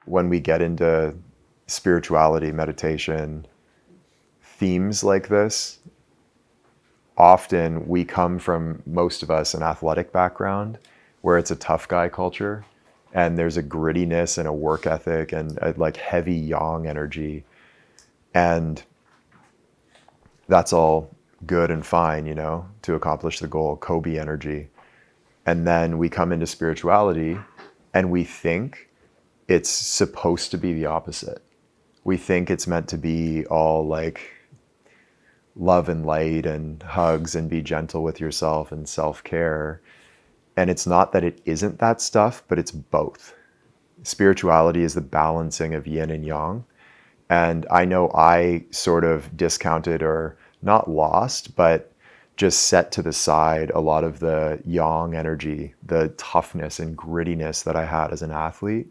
when we get into spirituality, meditation, themes like this, often we come from, most of us, an athletic background where it's a tough guy culture and there's a grittiness and a work ethic and a like heavy yang energy. And that's all good and fine, you know, to accomplish the goal, Kobe energy. And then we come into spirituality and we think it's supposed to be the opposite. We think it's meant to be all like love and light and hugs and be gentle with yourself and self-care. And it's not that it isn't that stuff, but it's both. Spirituality is the balancing of yin and yang. And I know I sort of discounted, or not lost, but just set to the side a lot of the yang energy, the toughness and grittiness that I had as an athlete.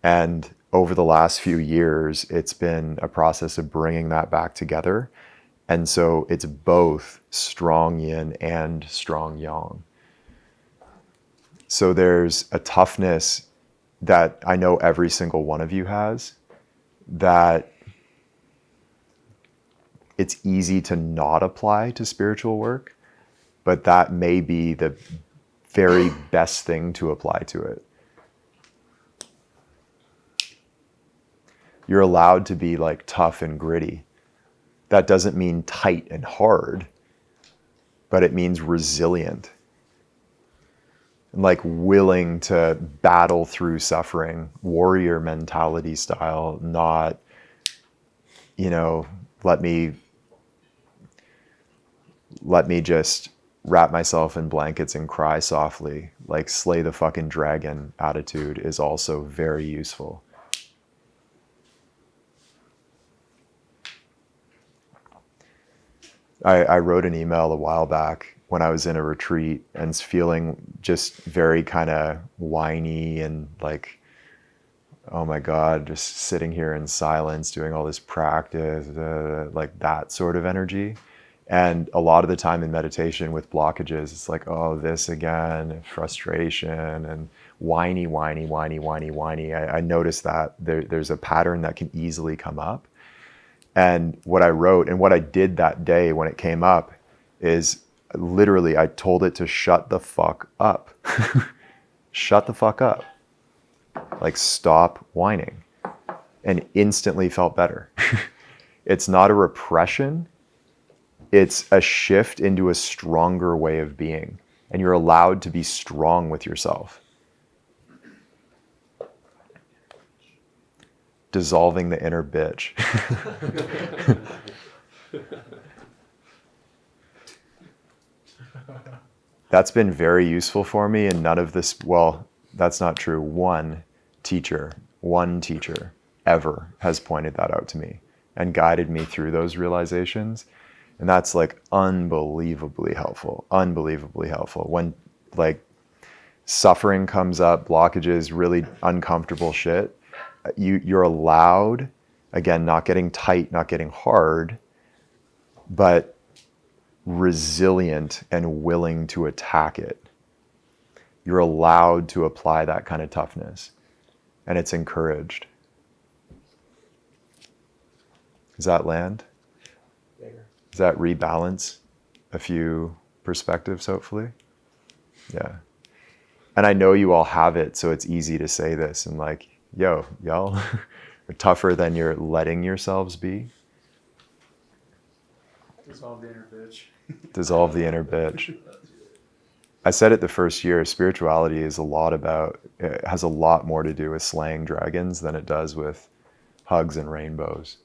And over the last few years, it's been a process of bringing that back together. And so it's both strong yin and strong yang. So there's a toughness that I know every single one of you has, that it's easy to not apply to spiritual work, but that may be the very best thing to apply to it. You're allowed to be like tough and gritty. That doesn't mean tight and hard, but it means resilient. And like willing to battle through suffering, warrior mentality style, not, you know, let me just wrap myself in blankets and cry softly. Like slay the fucking dragon attitude is also very useful. I wrote an email a while back when I was in a retreat and feeling just very kind of whiny and like, oh my God, just sitting here in silence, doing all this practice, like that sort of energy. And a lot of the time in meditation with blockages, it's like, oh, this again, frustration and whiny. I noticed that there's a pattern that can easily come up. And what I wrote and what I did that day when it came up is literally I told it to shut the fuck up. Shut the fuck up. Like stop whining. And instantly felt better. It's not a repression. It's a shift into a stronger way of being. And you're allowed to be strong with yourself. Dissolving the inner bitch. That's been very useful for me, and none of this, well, that's not true. One teacher ever has pointed that out to me and guided me through those realizations. And that's like unbelievably helpful. When like suffering comes up, blockages, really uncomfortable shit, you're allowed, again, not getting tight, not getting hard, but resilient and willing to attack it. You're allowed to apply that kind of toughness, and it's encouraged. Does that land? Does that rebalance a few perspectives, hopefully? Yeah. And I know you all have it, so it's easy to say this and like, yo, y'all are tougher than you're letting yourselves be. Dissolve the inner bitch. Dissolve the inner bitch. I said it the first year, spirituality is it has a lot more to do with slaying dragons than it does with hugs and rainbows.